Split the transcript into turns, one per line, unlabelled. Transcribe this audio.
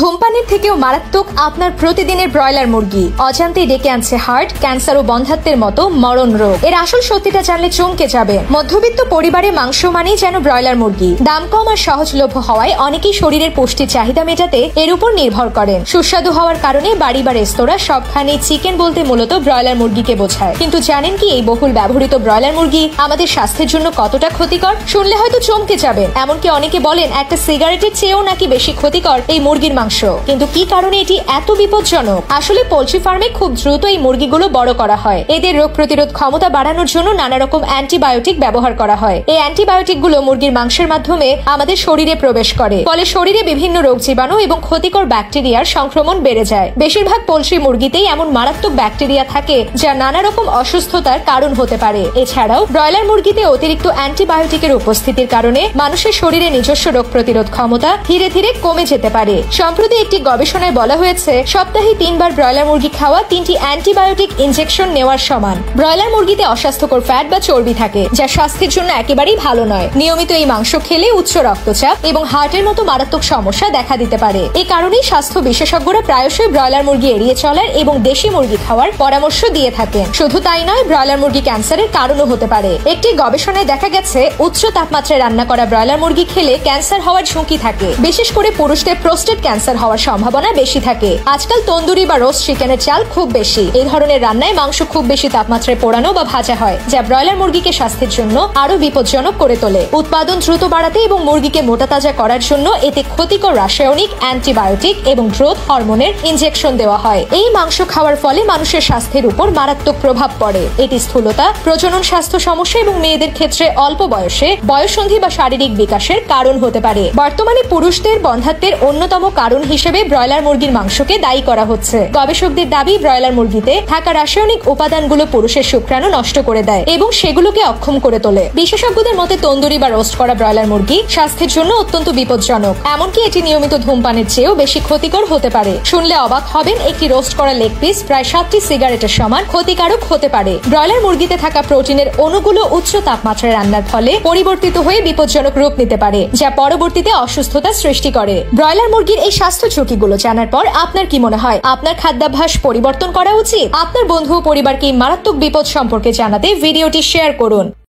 ধূমপানের থেকেও মারাত্মক আপনার প্রতিদিনের ব্রয়লার মুরগি অজান্তেই ডেকে আনছে হার্ট, ক্যান্সার ও বন্ধ্যাত্বের মতো মরণ রোগ। এর আসল সত্যিটা জানলে চমকে যাবে। মধ্যবিত্ত পরিবারে মাংস মানেই যেন ব্রয়লার মুরগি। দাম কম আর সহজলভ্য হওয়ায় অনেকেই শরীরের পুষ্টির চাহিদা মেটাতে এর উপর নির্ভর করেন। সুস্বাদু হওয়ার কারণে বাড়ি বা রেস্তোরাঁ সবখানে চিকেন বলতে মূলত ব্রয়লার মুরগিকে বোঝায়। কিন্তু জানেন কি এই বহুল ব্যবহৃত ব্রয়লার মুরগি আমাদের স্বাস্থ্যের জন্য কতটা ক্ষতিকর? শুনলে হয়তো চমকে যাবেন। এমনকি অনেকে বলেন একটা সিগারেটের চেয়েও নাকি বেশি ক্ষতিকর এই মুরগির মাংস। কিন্তু কি কারণে এটি এত বিপজ্জনক? আসলে পোল্ট্রি ফার্মে খুব দ্রুত এই মুরগিগুলো বড় করা হয়। এদের রোগ প্রতিরোধ ক্ষমতা বাড়ানোর জন্য নানা রকম অ্যান্টিবায়োটিক ব্যবহার করা হয়। এই অ্যান্টিবায়োটিক গুলো মুরগির মাংসের মাধ্যমে আমাদের শরীরে প্রবেশ করে, ফলে শরীরে বিভিন্ন রোগ জীবাণু এবং ক্ষতিকর ব্যাকটেরিয়ার সংক্রমণ বেড়ে যায়। বেশিরভাগ পোল্ট্রি মুরগিতেই এমন মারাত্মক ব্যাকটেরিয়া থাকে যা নানা রকম অসুস্থতার কারণ হতে পারে। এছাড়াও ব্রয়লার মুরগিতে অতিরিক্ত অ্যান্টিবায়োটিকের উপস্থিতির কারণে মানুষের শরীরে নিজস্ব রোগ প্রতিরোধ ক্ষমতা ধীরে ধীরে কমে যেতে পারে। সম্প্রতি একটি গবেষণায় বলা হয়েছে সপ্তাহে 3 বার ব্রয়লার মুরগি খাওয়া 3টি অ্যান্টিবায়োটিক ইনজেকশন নেওয়ার সমান। ব্রয়লার মুরগিতে অস্বাস্থ্যকর ফ্যাট বা চর্বি থাকে, যা স্বাস্থ্যের জন্য একেবারেই ভালো নয়। নিয়মিত এই মাংস খেলে উচ্চ রক্তচাপ এবং হার্টের মতো মারাত্মক সমস্যা দেখা দিতে পারে। এই কারণেই স্বাস্থ্য বিশেষজ্ঞরা প্রায়শই ব্রয়লার মুরগি এড়িয়ে চলার এবং দেশি মুরগি খাওয়ার পরামর্শ দিয়ে থাকেন। শুধু তাই নয়, ব্রয়লার মুরগি ক্যান্সারের কারণও হতে পারে। একটি গবেষণায় দেখা গেছে উচ্চ তাপমাত্রায় রান্না করা ব্রয়লার মুরগি খেলে ক্যান্সার হওয়ার ঝুঁকি থাকে। বিশেষ করে পুরুষদের প্রোস্টেট ক্যান্সার হওয়ার সম্ভাবনা বেশি থাকে। আজকাল তন্দুরি বা রোস্ট চিকেনের চাল খুব বেশি। এই ধরনের রান্নায় মাংস খুব বেশি তাপমাত্রায় পোড়ানো বা ভাজা হয়, যা ব্রয়লার মুরগিকে স্বাস্থ্যের জন্য আরো বিপজ্জনক করে তোলে। উৎপাদন দ্রুত বাড়াতে এবং মুরগিকে মোটাতাজা করার জন্য এতে ক্ষতিকর রাসায়নিক, অ্যান্টিবায়োটিক এবং গ্রোথ হরমোনের ইনজেকশন দেওয়া হয়। এই মাংস খাওয়ার ফলে মানুষের স্বাস্থ্যের উপর মারাত্মক প্রভাব পড়ে। এটি স্থূলতা, প্রজনন স্বাস্থ্য সমস্যা এবং মেয়েদের ক্ষেত্রে অল্প বয়সে বয়ঃসন্ধি বা শারীরিক বিকাশের কারণ হতে পারে। বর্তমানে পুরুষদের বন্ধ্যাত্বের অন্যতম কারণ হিসেবে ব্রয়লার মুরগির মাংসকে দায়ী করা হচ্ছে। গবেষকদের দাবি ব্রয়লার মুরগিতে থাকা রাসায়নিক উপাদানগুলো পুরুষের শুক্রাণু নষ্ট করে দেয় এবং সেগুলোকে অক্ষম করে তোলে। বিশেষজ্ঞদের মতে তন্দুরি বা রোস্ট করা ব্রয়লার মুরগি স্বাস্থ্যের জন্য অত্যন্ত বিপজ্জনক। এমনকি এটি নিয়মিত ধূমপানের চেয়েও বেশি ক্ষতিকর হতে পারে। শুনলে অবাক হবেন, একটি রোস্ট করা লেগ পিস প্রায় 7টি সিগারেটের সমান ক্ষতিকারক হতে পারে। ব্রয়লার মুরগিতে থাকা প্রোটিনের অণুগুলো উচ্চ তাপমাত্রায় রান্নার ফলে পরিবর্তিত হয়ে বিপজ্জনক রূপ নিতে পারে, যা পরবর্তীতে অসুস্থতা সৃষ্টি করে। ব্রয়লার মুরগির এই স্বাস্থ্য ঝুঁকিগুলো জানার পর আপনার কি মনে হয়? আপনার খাদ্যাভ্যাস পরিবর্তন করা উচিত? আপনার বন্ধু ও পরিবারকে এই মারাত্মক বিপদ সম্পর্কে জানাতে ভিডিওটি শেয়ার করুন।